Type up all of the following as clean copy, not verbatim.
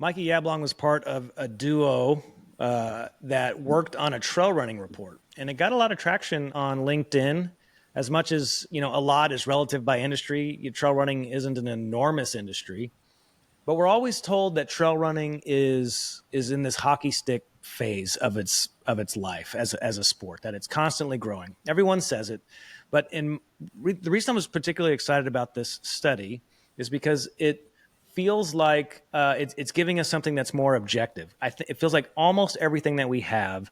Mikey Yablong was part of a duo that worked on a trail running report, and it got a lot of traction on LinkedIn. As much as a lot is relative by industry. Trail running isn't an enormous industry, but we're always told that trail running is in this hockey stick phase of its life as a sport, that it's constantly growing. Everyone says it, but the reason I was particularly excited about this study is because it feels like it's giving us something that's more objective. It feels like almost everything that we have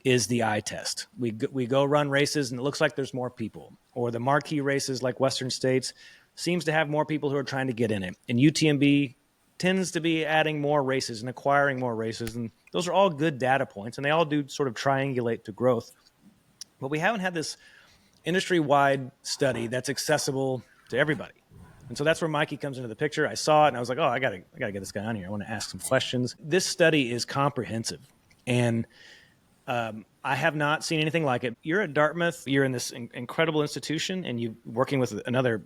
is the eye test. We go run races and it looks like there's more people, or the marquee races like Western States seems to have more people who are trying to get in it. And UTMB tends to be adding more races and acquiring more races. And those are all good data points, and they all do sort of triangulate to growth. But we haven't had this industry-wide study that's accessible to everybody. And so that's where Mikey comes into the picture. I saw it and I was like, oh, I gotta get this guy on here. I want to ask some questions. This study is comprehensive, and I have not seen anything like it. You're at Dartmouth. You're in this incredible institution, and you're working with another,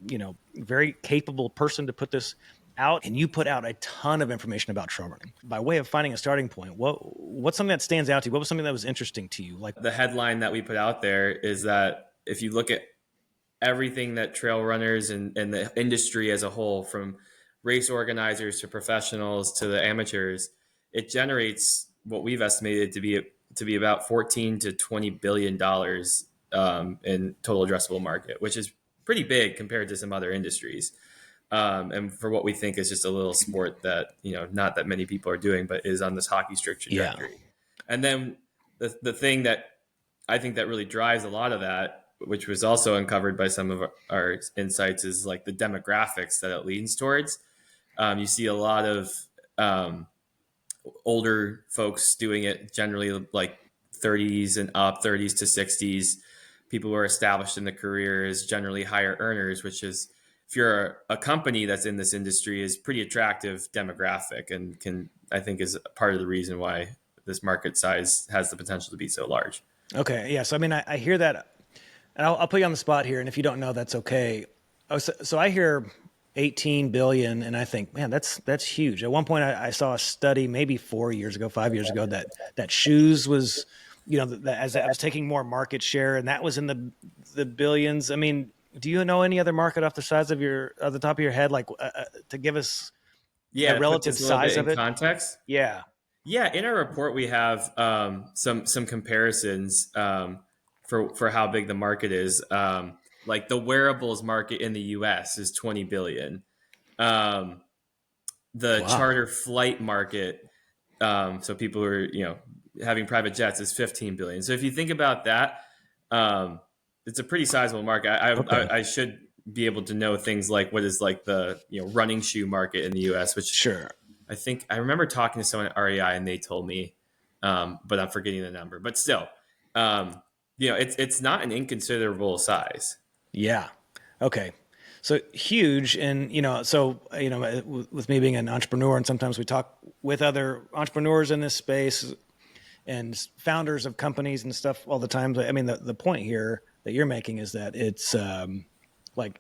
very capable person to put this out. And you put out a ton of information about trail running. By way of finding a starting point, what's something that stands out to you? What was something that was interesting to you? Like the headline that we put out there is that if you look at everything that trail runners and the industry as a whole, from race organizers to professionals to the amateurs, it generates what we've estimated to be about $14 to $20 billion in total addressable market, which is pretty big compared to some other industries. And for what we think is just a little sport that, not that many people are doing, but is on this hockey stick trajectory. Yeah. And then the thing that I think that really drives a lot of that, which was also uncovered by some of our insights, is like the demographics that it leans towards. You see a lot of older folks doing it, generally like 30s and up, 30s to 60s. People who are established in the career is generally higher earners, which is, if you're a company that's in this industry, is pretty attractive demographic, and I think is part of the reason why this market size has the potential to be so large. Okay. Yeah. So, I mean, I hear that, and I'll put you on the spot here. And if you don't know, that's okay. So I hear 18 billion, and I think, man, that's huge. At one point I saw a study maybe 5 years ago, that shoes was, as I was taking more market share, and that was in the billions. I mean, do you know any other market off the top of your head, like to give us a relative size of it? Context? Yeah. Yeah. In our report, we have some comparisons for how big the market is. Like the wearables market in the US is 20 billion. The charter flight market, so people who are, having private jets, is 15 billion. So if you think about that, it's a pretty sizable market. I should be able to know things like what is like the running shoe market in the US, which sure. I think I remember talking to someone at REI and they told me, but I'm forgetting the number. But still, it's not an inconsiderable size. Yeah. Okay. So huge. And, with me being an entrepreneur, and sometimes we talk with other entrepreneurs in this space and founders of companies and stuff all the time. I mean, the point here that you're making is that it's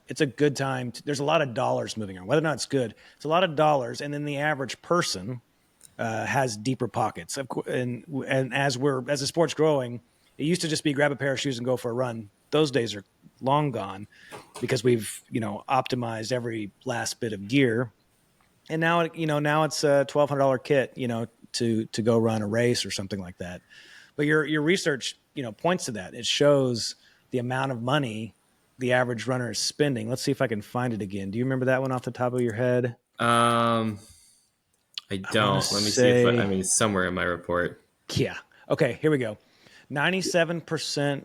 it's a good time. There's a lot of dollars moving around. Whether or not it's good, it's a lot of dollars. And then the average person has deeper pockets. And as the sport's growing, it used to just be grab a pair of shoes and go for a run. Those days are long gone because we've, optimized every last bit of gear. And now it's a $1,200 kit, to go run a race or something like that. But your research, points to that. It shows the amount of money the average runner is spending. Let's see if I can find it again. Do you remember that one off the top of your head? I don't. Let me see if it's somewhere in my report. Yeah. Okay, here we go. 97%.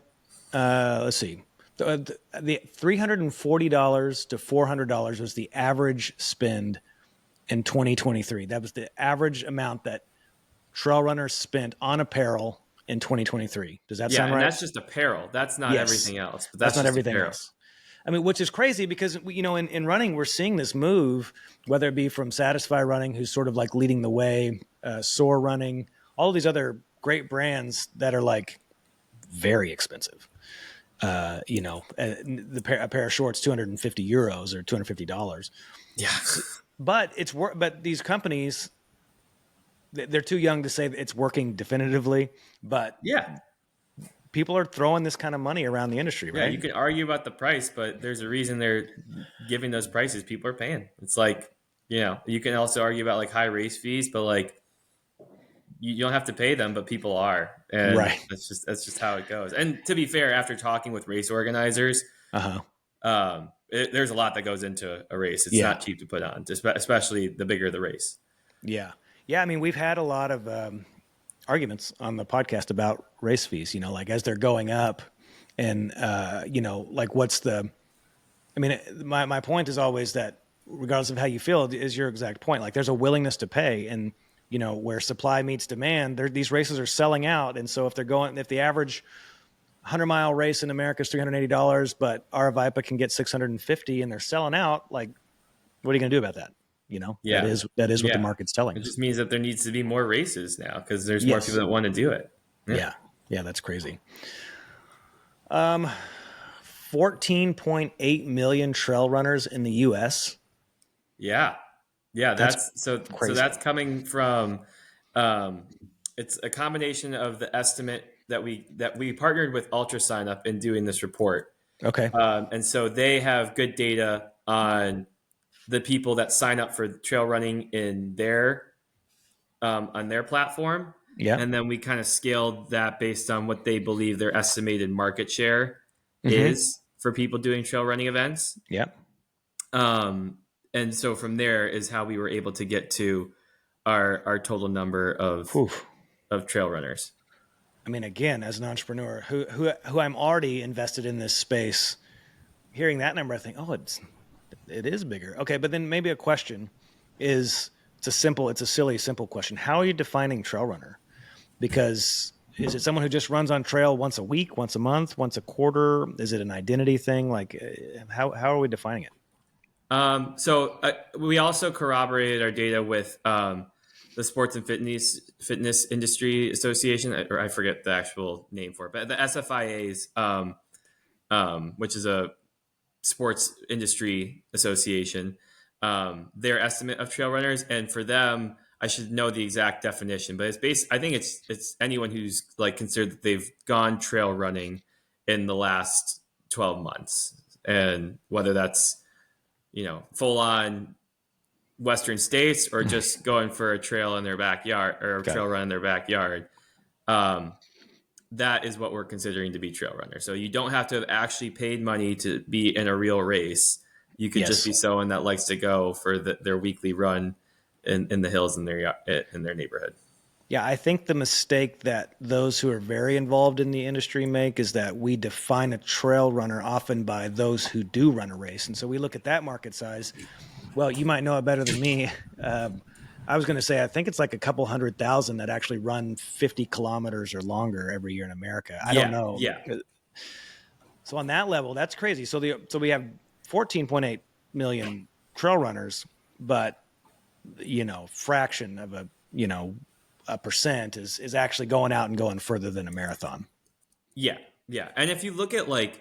Let's see. The $340 to $400 was the average spend in 2023. That was the average amount that trail runners spent on apparel in 2023. Does that sound right? Yeah, and that's just apparel. That's not everything else. But that's not just everything apparel. else. I mean, which is crazy because, in running, we're seeing this move, whether it be from Satisfy Running, who's sort of like leading the way, Soar Running, all of these other great brands that are like very expensive. A pair of shorts, 250 euros or $250. Yeah. But these companies they're too young to say that it's working definitively, but Yeah. people are throwing this kind of money around the industry, Yeah, right? you can argue about the price, but there's a reason they're giving those prices. People are paying. It's like, you can also argue about like high race fees, but like you don't have to pay them, but people are, and Right. that's just how it goes. And to be fair, after talking with race organizers, Uh-huh. there's a lot that goes into a race. It's Yeah. not cheap to put on, especially the bigger the race. Yeah. Yeah. I mean, we've had a lot of arguments on the podcast about race fees, like as they're going up and, like what's I mean, my point is always that regardless of how you feel is your exact point. Like there's a willingness to pay and, where supply meets demand, these races are selling out. And so if the average 100-mile race in America is $380, but Aravaipa can get 650 and they're selling out, like, what are you going to do about that? Yeah, that is what the yeah. market's telling It us. just means that there needs to be more races now because there's more people that want to do it. Yeah. Yeah. That's crazy. 14.8 million trail runners in the US. Yeah. Yeah, that's so crazy. that's coming from it's a combination of the estimate that we partnered with UltraSign Up in doing this report. Okay. And so they have good data on the people that sign up for trail running in on their platform. Yeah. And then we kind of scaled that based on what they believe their estimated market share Mm-hmm. is for people doing trail running events. Yeah. And so from there is how we were able to get to our total number of trail runners. I mean, again, as an entrepreneur who I'm already invested in this space, hearing that number, I think, it is bigger. Okay. But then maybe a question is, it's a silly, simple question. How are you defining trail runner? Because is it someone who just runs on trail once a week, once a month, once a quarter? Is it an identity thing? Like how are we defining it? So we also corroborated our data with the Sports and Fitness Industry Association, or I forget the actual name for it, but the SFIA's, which is a sports industry association, their estimate of trail runners, and for them, I should know the exact definition, but I think it's anyone who's like considered that they've gone trail running in the last 12 months, and whether that's full on Western states or just going for a trail in their backyard or a trail run in their backyard. That is what we're considering to be trail runner. So you don't have to have actually paid money to be in a real race. You could just be someone that likes to go for their weekly run in the hills in their neighborhood. Yeah, I think the mistake that those who are very involved in the industry make is that we define a trail runner often by those who do run a race. And so we look at that market size. Well, you might know it better than me. I was going to say, I think it's like a couple 100,000 that actually run 50 kilometers or longer every year in America. I don't know. Yeah. So on that level, that's crazy. So we have 14.8 million trail runners, but fraction of a percent is actually going out and going further than a marathon. Yeah. And if you look at like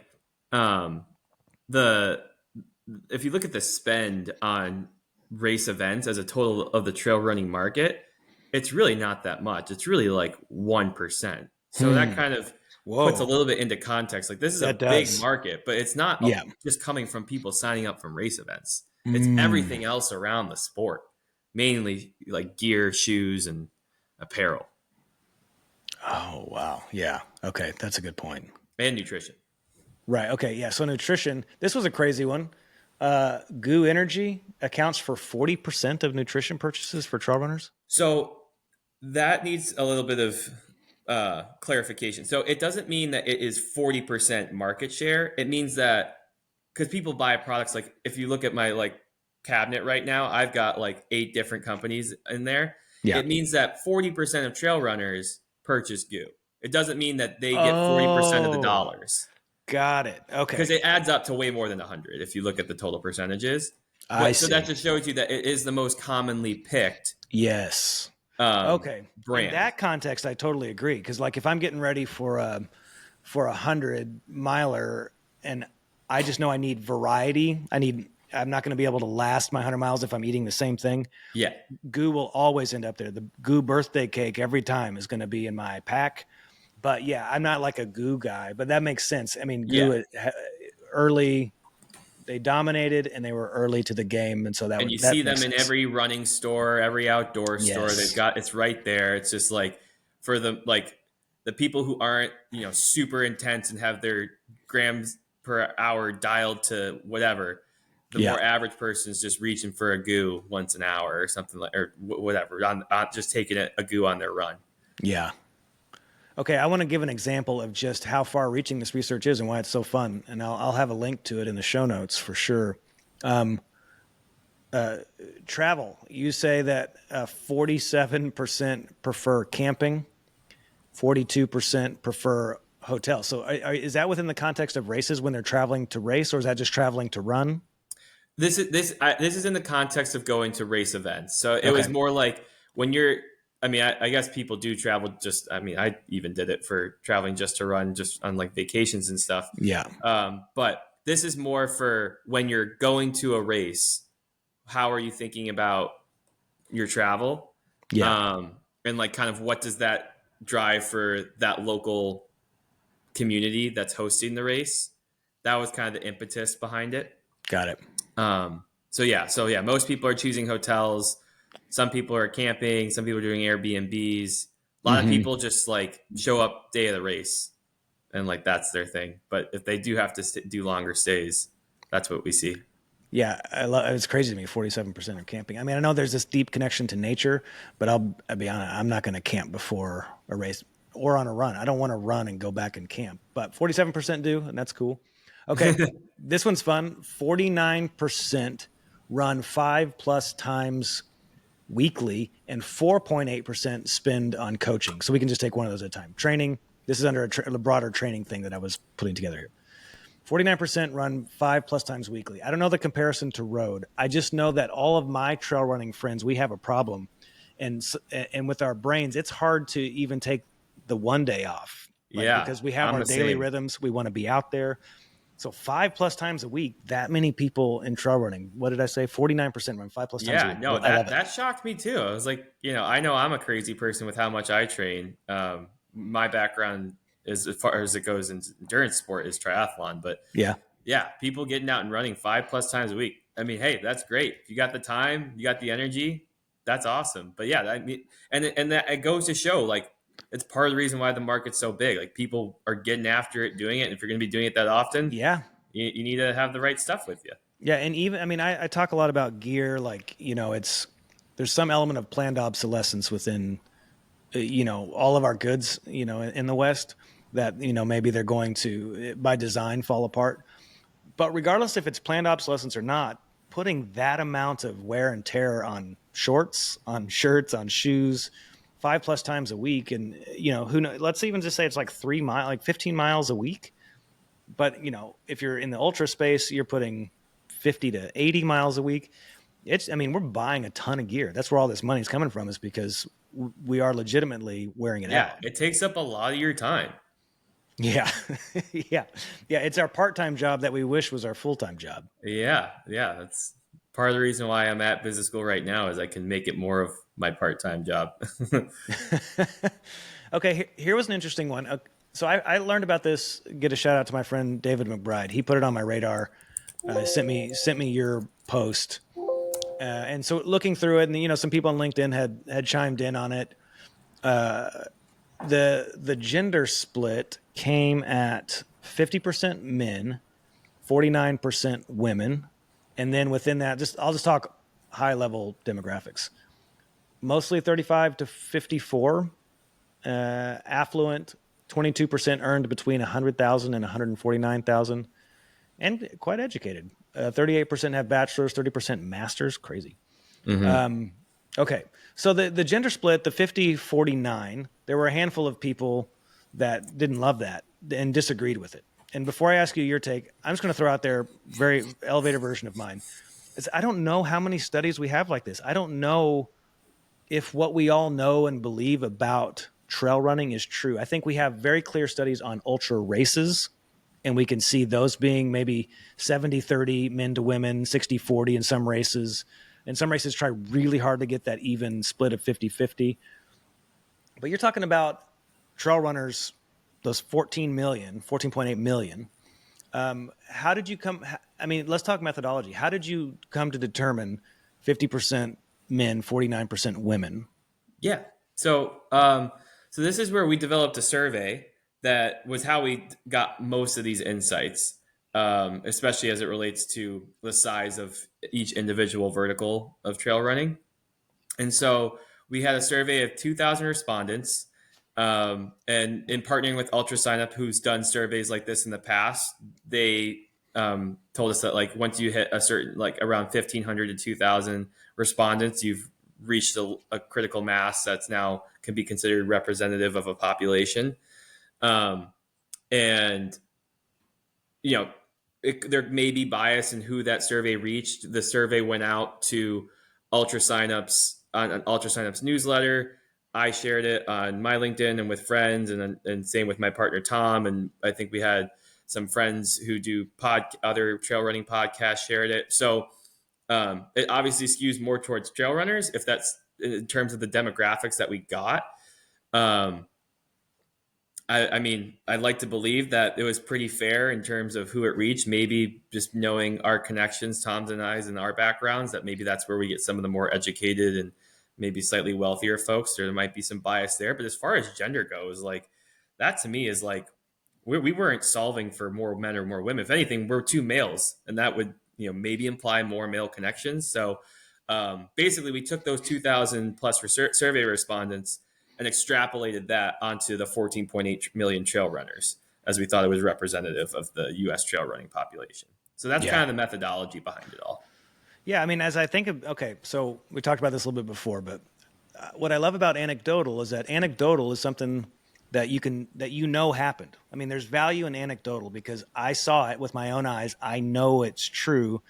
if you look at the spend on race events as a total of the trail running market, it's really not that much. It's really like 1%. So that kind of puts a little bit into context. Like this is a big market, but it's not just coming from people signing up from race events. It's everything else around the sport, mainly like gear, shoes, and apparel. Oh, wow. Yeah. Okay. That's a good point. And nutrition. Right. Okay. Yeah. So nutrition, this was a crazy one. Goo Energy accounts for 40% of nutrition purchases for trail runners. So that needs a little bit of clarification. So it doesn't mean that it is 40% market share. It means that because people buy products, like if you look at my like cabinet right now, I've got like 8 different companies in there. Yeah. It means that 40% of trail runners purchase goo. It doesn't mean that they get 40% of the dollars. Got it. Okay. Because it adds up to way more than 100 if you look at the total percentages. So that just shows you that it is the most commonly picked. Yes. Okay. Brand. In that context, I totally agree. Because like if I'm getting ready for a 100-miler and I just know I need variety, I need I'm not going to be able to last my 100 miles if I'm eating the same thing. Yeah. Goo will always end up there. The Goo birthday cake every time is going to be in my pack. But yeah, I'm not like a Goo guy, but that makes sense. I mean, Yeah. Goo early, they dominated and they were early to the game. And so And you that see makes them in sense. every running store, every outdoor store. Yes. It's right there. It's just like for the people who aren't, super intense and have their grams per hour dialed to whatever. The Yeah. more average person is just reaching for a Goo once an hour or something like, or whatever, on just taking a Goo on their run. Yeah. Okay, I want to give an example of just how far-reaching this research is and why it's so fun, and I'll have a link to it in the show notes for sure. Travel. You say that 47% prefer camping, 42% prefer hotels. So is that within the context of races when they're traveling to race, or is that just traveling to run? This is in the context of going to race events. So it Okay. was more like when you're. I mean, I guess people do travel. I mean, I even did it for traveling just to run, just on like vacations and stuff. Yeah. But this is more for when you're going to a race. How are you thinking about your travel? Yeah. And like kind of what does that drive for that local community that's hosting the race? That was kind of the impetus behind it. Got it. So yeah, most people are choosing hotels. Some people are camping. Some people are doing Airbnbs. A lot of people just like show up day of the race, and like that's their thing. But if they do have to do longer stays, that's what we see. Yeah, it's crazy to me. 47% are camping. I mean, I know there's this deep connection to nature, but I'll be honest, I'm not going to camp before a race or on a run. I don't want to run and go back and camp. But 47% do, and that's cool. Okay, this one's fun. 49% run 5+ times weekly, and 4.8% spend on coaching. So we can just take one of those at a time. Training. This is under a broader training thing that I was putting together here. 49% run 5+ times weekly. I don't know the comparison to road. I just know that all of my trail running friends, we have a problem. And with our brains, it's hard to even take the one day off. Because we have I'm our the daily same. rhythms. We want to be out there. So 5+ times a week, that many people in trail running. What did I say? 49% run 5+ times a week. No, I love it. that shocked me too. I was like, I know I'm a crazy person with how much I train. My background is, as far as it goes in endurance sport, is triathlon. But yeah, people getting out and running 5+ times a week. I mean, hey, that's great. If you got the time, you got the energy, that's awesome. But yeah, I mean, and that it goes to show, like, it's part of the reason why the market's so big. Like, people are getting after it, doing it. And if you're going to be doing it that often, you need to have the right stuff with you. Yeah, and even I mean, I talk a lot about gear. Like, there's some element of planned obsolescence within all of our goods in the West that maybe they're going to by design fall apart. But regardless if it's planned obsolescence or not, putting that amount of wear and tear on shorts, on shirts, on shoes 5+ times a week, and who knows, let's even just say it's like 15 miles a week. But if you're in the ultra space, you're putting 50 to 80 miles a week. We're buying a ton of gear. That's where all this money is coming from, is because we are legitimately wearing it out. Yeah, it takes up a lot of your time. Yeah. Yeah. It's our part-time job that we wish was our full-time job. Yeah. That's part of the reason why I'm at business school right now, is I can make it more of my part-time job. Okay. Here was an interesting one. So I learned about this. Get a shout out to my friend David McBride. He put it on my radar. Sent me your post. And so looking through it, and some people on LinkedIn had chimed in on it. The gender split came at 50% men, 49% women, and then within that, I'll just talk high level demographics. Mostly 35 to 54, affluent, 22% earned between 100,000 and 149,000, and quite educated. 38% have bachelors, 30% masters. Crazy. Okay. So the gender split, the 50-49, there were a handful of people that didn't love that and disagreed with it. And before I ask you your take, I'm just going to throw out there very elevator version of mine. I don't know how many studies we have like this. I don't know if what we all know and believe about trail running is true. I think we have very clear studies on ultra races, and we can see those being maybe 70-30 men to women, 60-40 in some races. And some races try really hard to get that even split of 50-50. But you're talking about trail runners, those 14.8 million. How did you come? I mean, let's talk methodology. How did you come to determine 50% men, 49% women? Yeah. So this is where we developed a survey that was how we got most of these insights, especially as it relates to the size of each individual vertical of trail running. And so we had a survey of 2,000 respondents. And in partnering with Ultra Signup, who's done surveys like this in the past, they told us that like once you hit a certain like around 1,500 to 2,000 respondents, you've reached a critical mass that's now can be considered representative of a population. And you know, there may be bias in who that survey reached. The survey went out to Ultra Signups on Ultra Signups newsletter. I shared it on my LinkedIn and with friends, and same with my partner Tom. And I think we had some friends who do other trail running podcasts shared it. So it obviously skews more towards trail runners if that's in terms of the demographics that we got. I mean, I'd like to believe that it was pretty fair in terms of who it reached. Maybe just knowing our connections, Tom's and I's, and our backgrounds, that maybe that's where we get some of the more educated and maybe slightly wealthier folks. There might be some bias there. But as far as gender goes, like that to me is like we weren't solving for more men or more women. If anything, we're two males, and that would maybe imply more male connections. So basically, we took those 2,000 plus survey respondents and extrapolated that onto the 14.8 million trail runners, as we thought it was representative of the U.S. trail running population. So that's kind of the methodology behind it all. Yeah, I mean, as I think of, okay, so we talked about this a little bit before, but what I love about anecdotal is that anecdotal is something that happened. I mean, there's value in anecdotal because I saw it with my own eyes. I know it's true,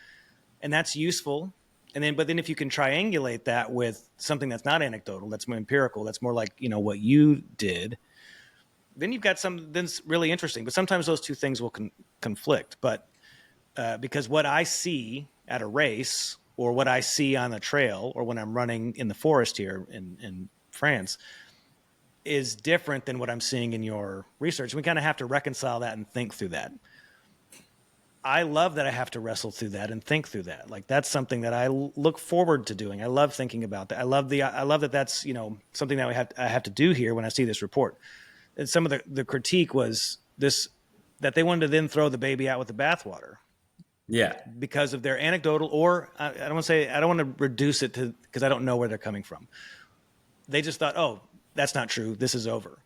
and that's useful. But then if you can triangulate that with something that's not anecdotal, that's more empirical, that's more like, what you did, then you've got something that's really interesting. But sometimes those two things will conflict. But because what I see at a race or what I see on the trail or when I'm running in the forest here in France is different than what I'm seeing in your research. We kind of have to reconcile that and think through that. I love that I have to wrestle through that and think through that. Like that's something that I look forward to doing. I love thinking about that. I love that that's, something that I have to do here when I see this report. And some of the critique was this, that they wanted to then throw the baby out with the bathwater. Yeah. Because of their anecdotal, or I don't want to reduce it to, because I don't know where they're coming from. They just thought, oh, that's not true. This is over.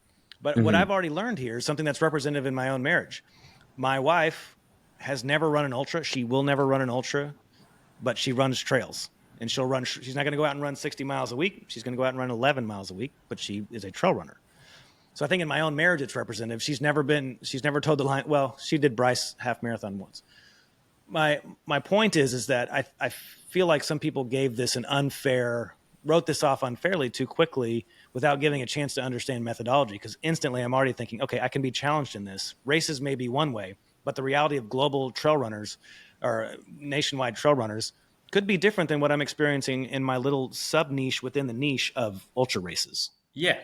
But what I've already learned here is something that's representative in my own marriage. My wife has never run an ultra. She will never run an ultra, but she runs trails. And she's not going to go out and run 60 miles a week. She's going to go out and run 11 miles a week, but she is a trail runner. So I think in my own marriage, it's representative. She's never towed the line. Well, she did Bryce half marathon once. My point is that I feel like some people wrote this off unfairly too quickly without giving a chance to understand methodology. Because instantly I'm already thinking, okay, I can be challenged in this. Races may be one way, but the reality of global trail runners or nationwide trail runners could be different than what I'm experiencing in my little sub niche within the niche of ultra races. Yeah,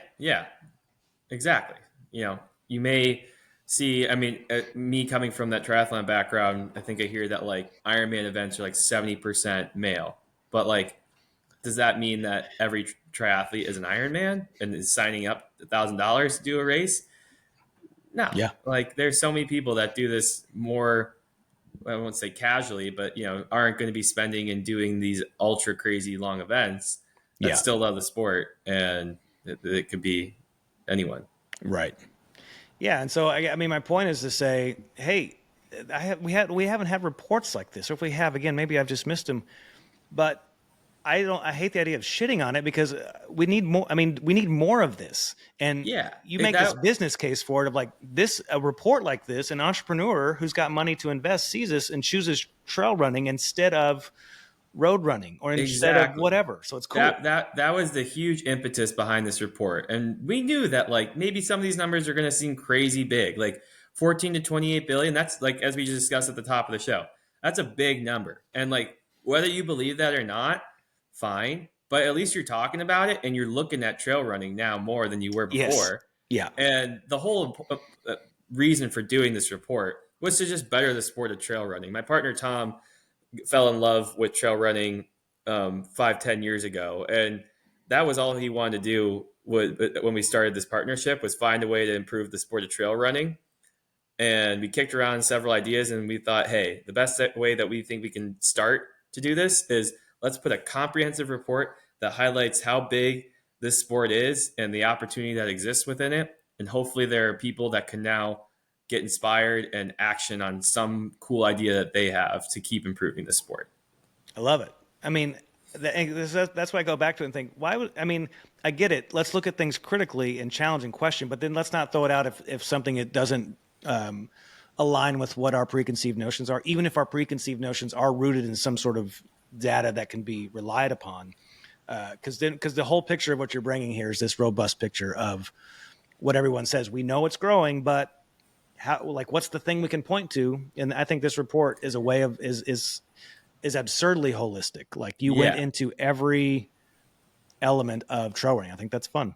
exactly. You may see, I mean, me coming from that triathlon background, I think I hear that like Ironman events are like 70% male, but like, does that mean that every triathlete is an Ironman and is signing up $1,000 to do a race? No. Yeah. Like there's so many people that do this more, I won't say casually, but aren't going to be spending and doing these ultra crazy long events that still love the sport, and it could be anyone. Right. Yeah. And so, I mean, my point is to say, hey, we haven't had reports like this. Or if we have, again, maybe I've just missed them, but I hate the idea of shitting on it because we need more. I mean, we need more of this. And you make this business case for it of like a report like this, an entrepreneur who's got money to invest sees this and chooses trail running instead of road running or instead of whatever. So it's cool. That was the huge impetus behind this report. And we knew that like maybe some of these numbers are going to seem crazy big. Like 14 to 28 billion. That's like, as we just discussed at the top of the show, that's a big number. And like, whether you believe that or not, fine. But at least you're talking about it and you're looking at trail running now more than you were Yes. before. Yeah. And the whole reason for doing this report was to just better the sport of trail running. My partner, Tom, fell in love with trail running 5-10 years ago. And that was all he wanted to do when we started this partnership, was find a way to improve the sport of trail running. And we kicked around several ideas and we thought, hey, the best way that we think we can start to do this is let's put a comprehensive report that highlights how big this sport is and the opportunity that exists within it. And hopefully there are people that can now get inspired and action on some cool idea that they have to keep improving the sport. I love it. I mean, that's why I go back to it and think, why would, I mean, I get it. Let's look at things critically and challenge and question, but then let's not throw it out if something it doesn't align with what our preconceived notions are, even if our preconceived notions are rooted in some sort of data that can be relied upon. Because the whole picture of what you're bringing here is this robust picture of what everyone says. We know it's growing, but how, like, what's the thing we can point to? And I think this report is a way of, is absurdly holistic. Like, you went into every element of trail running. I think that's fun.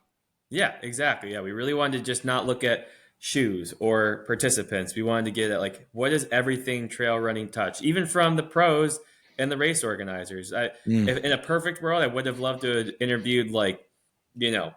Yeah, exactly. Yeah, we really wanted to just not look at shoes or participants. We wanted to get at like, what does everything trail running touch, even from the pros and the race organizers. If, in a perfect world, I would have loved to have interviewed like, you know,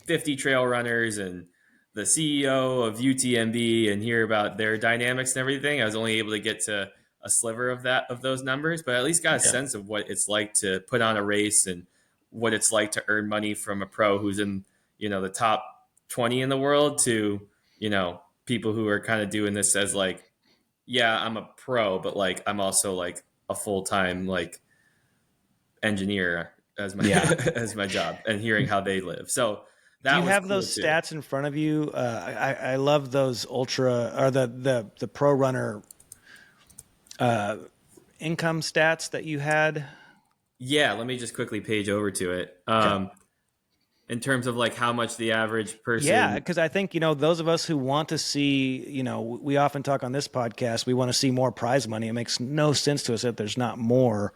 50 trail runners and the CEO of UTMB and hear about their dynamics and everything. I was only able to get to a sliver of those numbers, but at least got a sense of what it's like to put on a race and what it's like to earn money from a pro who's in, the top 20 in the world to, people who are kind of doing this as like, yeah, I'm a pro, but like, I'm also like a full-time like engineer as my, as my job, and hearing how they live. So that do you was have cool those too. stats in front of you? I love those ultra or the pro runner income stats that you had. Yeah, let me just quickly page over to it. Okay. In terms of like how much the average Yeah, person. because I think, those of us who want to see, we often talk on this podcast, we want to see more prize money. It makes no sense to us that there's not more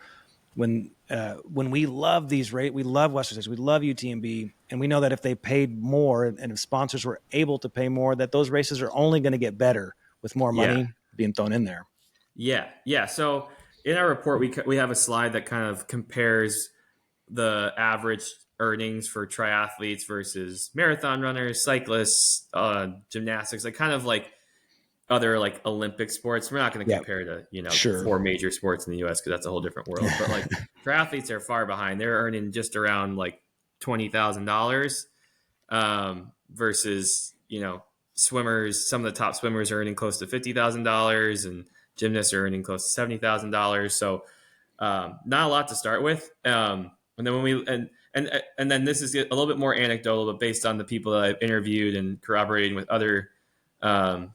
when we love we love Western States, we love UTMB, and we know that if they paid more and if sponsors were able to pay more, that those races are only going to get better with more Yeah, money being thrown in there. yeah. So in our report, we have a slide that kind of compares the average earnings for triathletes versus marathon runners, cyclists, gymnastics, like kind of like other like Olympic sports. We're not going to Yeah, compare to, sure. 4 major sports in the US because that's a whole different world. But like triathletes are far behind. They're earning just around like $20,000 versus, swimmers. Some of the top swimmers are earning close to $50,000 and gymnasts are earning close to $70,000. So not a lot to start with. And then when we and then this is a little bit more anecdotal, but based on the people that I've interviewed and corroborating with other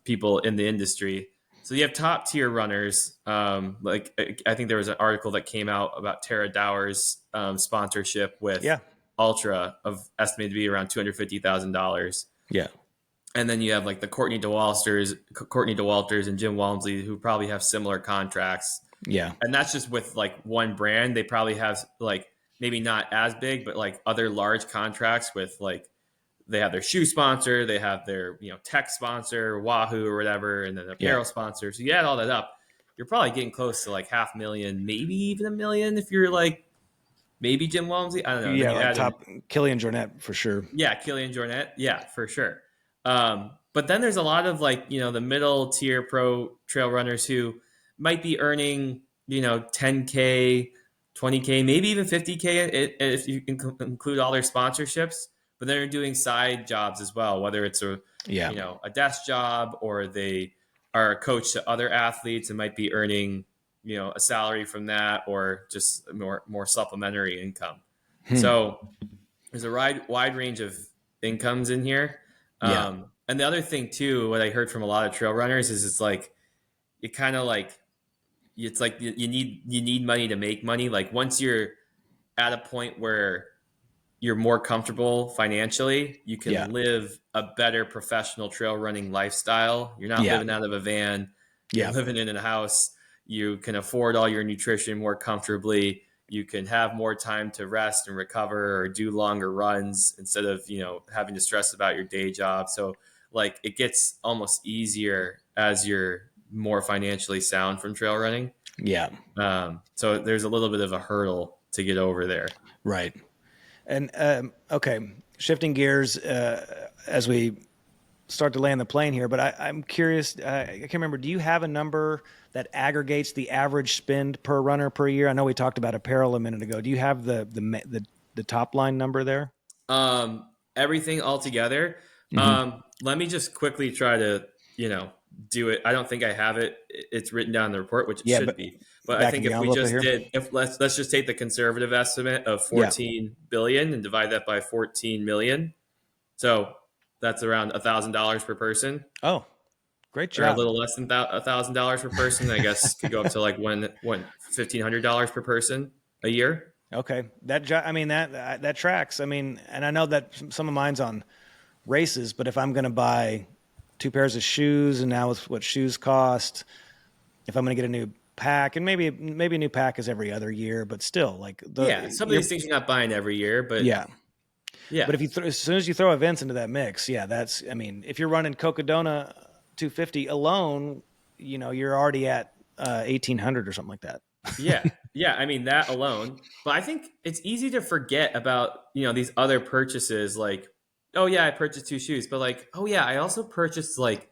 people in the industry. So you have top tier runners. Like I think there was an article that came out about Tara Dower's sponsorship with Yeah. Ultra of estimated to be around $250,000. Yeah. And then you have like the Courtney Dauwalters and Jim Walmsley, who probably have similar contracts. Yeah. And that's just with like one brand. They probably have like maybe not as big, but like other large contracts with like they have their shoe sponsor, they have their tech sponsor, Wahoo or whatever, and then apparel sponsor. So you add all that up, you're probably getting close to like 500,000, maybe even 1 million if you're like maybe Jim Walmsley. I don't know. And then Yeah, you like add in, top Killian Jornet for sure. yeah, Killian Jornet, yeah, for sure. But then there's a lot of like the middle tier pro trail runners who might be earning 10K, 20K, maybe even 50K if you include all their sponsorships. But they're doing side jobs as well, whether it's a a desk job or they are a coach to other athletes and might be earning a salary from that or just more supplementary income. So there's a wide range of incomes in here. And the other thing too, what I heard from a lot of trail runners is it's like it kind of like it's like you need money to make money. Like once you're at a point where you're more comfortable financially. You Yeah. can live a better professional trail running lifestyle. You're not Yeah. living out of a van. You're Yeah. living in a house. You can afford all your nutrition more comfortably. You can have more time to rest and recover or do longer runs instead of, having to stress about your day job. So like it gets almost easier as you're more financially sound from trail running. Yeah. So there's a little bit of a hurdle to get over there. Right. And okay, shifting gears as we start to land the plane here, but I'm curious. I can't remember. Do you have a number that aggregates the average spend per runner per year? I know we talked about apparel a minute ago. Do you have the top line number there? Everything all together. Mm-hmm. Let me just quickly try to, do it. I don't think I have it. It's written down in the report, which it Yeah, should but be. But I back of think the if we envelope just here. did, if let's just take the conservative estimate of Yeah. 14 billion and divide that by 14 million. So that's around $1,000 per person, Oh, great or a job. little less than $1,000 per person. I guess could go up to like $1,500 per person a year. Okay, I mean that tracks. I mean, and I know that some of mine's on races, but if I'm going to buy two pairs of shoes, and now with what shoes cost, if I'm going to get a new pack, and maybe a new pack is every other year, but still, like Some of these things you're not buying every year, but yeah. yeah. But if you as soon as you throw events into that mix, yeah, that's. I mean, if you're running Cocodona 250 alone, you're already at 1,800 or something like that. Yeah. I mean that alone, but I think it's easy to forget about these other purchases. Like, oh yeah, I purchased two shoes, but like, oh yeah, I also purchased like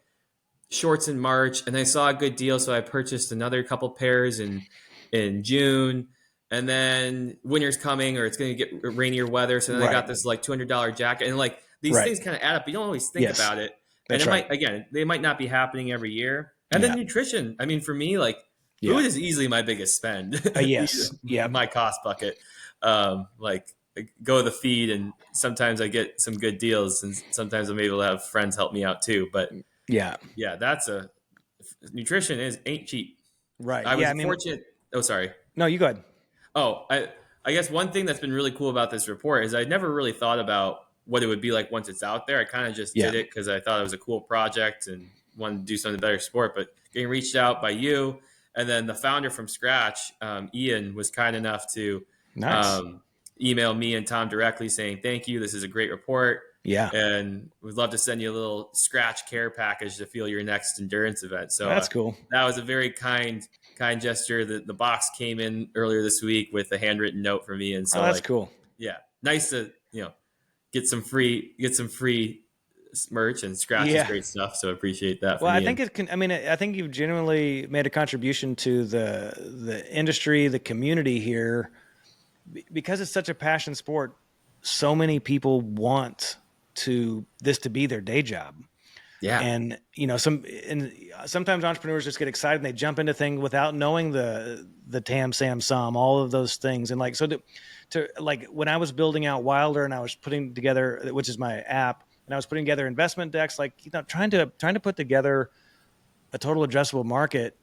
shorts in March, and I saw a good deal, so I purchased another couple pairs in June, and then winter's coming, or it's going to get rainier weather, so then I Right. got this like $200 jacket, and like these Right. things kind of add up. You don't always think Yes, about it, and that's it right. might again they might not be happening every year. And then Yeah. nutrition. I mean, for me, like Yeah. food is easily my biggest spend. Yes. Yeah. My cost bucket. Like I go to the feed, and sometimes I get some good deals, and sometimes I'm able to have friends help me out too. But Yeah. yeah, nutrition ain't cheap. Right. I Yeah. was I mean, fortunate. Oh, sorry. no, you go ahead. Oh, I guess one thing that's been really cool about this report is I never really thought about what it would be like once it's out there. I kind of just Yeah. did it because I thought it was a cool project and wanted to do something better sport. But getting reached out by you, and then the founder from scratch, Ian, was kind enough to Nice. um, email me and Tom directly saying, "Thank you. This is a great report. Yeah. And we'd love to send you a little scratch care package to fuel your next endurance event." So That's cool. that was a very kind gesture. The box came in earlier this week with a handwritten note for me, and so That's like, cool. yeah, nice to get some free merch, and scratch is Yeah. great stuff. So I appreciate that. Well, from I Ian. think it can. I mean, I think you've genuinely made a contribution to the industry, the community here, because it's such a passion sport. So many people want this to be their day job. Yeah, And sometimes entrepreneurs just get excited and they jump into things without knowing the tam sam sum, all of those things. And like, so to like when I was building out Wilder and I was putting together, which is my app, and I was putting together investment decks, like, trying to put together a total addressable market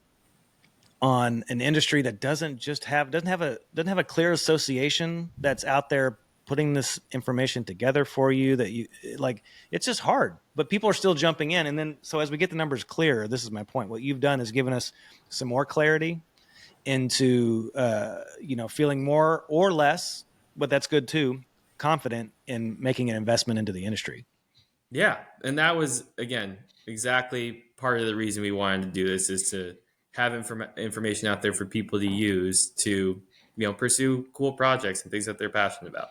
on an industry that doesn't have a clear association that's out there putting this information together for you, that you like. It's just hard, but people are still jumping in. And then, so as we get the numbers clear, this is my point. What you've done is given us some more clarity into, feeling more or less, but that's good too, confident in making an investment into the industry. yeah, and that was again exactly part of the reason we wanted to do this, is to have information out there for people to use to pursue cool projects and things that they're passionate about.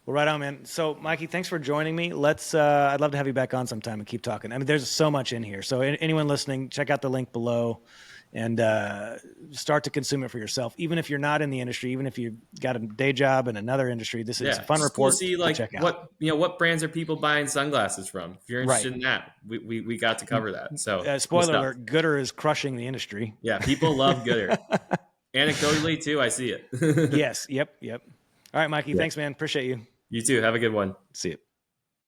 Well, right on, man. So, Mikey, thanks for joining me. I'd love to have you back on sometime and keep talking. I mean, there's so much in here. So anyone listening, check out the link below and start to consume it for yourself. Even if you're not in the industry, even if you've got a day job in another industry, this is a fun report. Cool to see like check out. what brands are people buying sunglasses from. If you're interested in that, we got to cover that. So spoiler alert, Gooder is crushing the industry. Yeah, people love Gooder. Anecdotally too, I see it. Yes. Yep. All right, Mikey. Thanks, man. Appreciate you. You too. Have a good one. See you.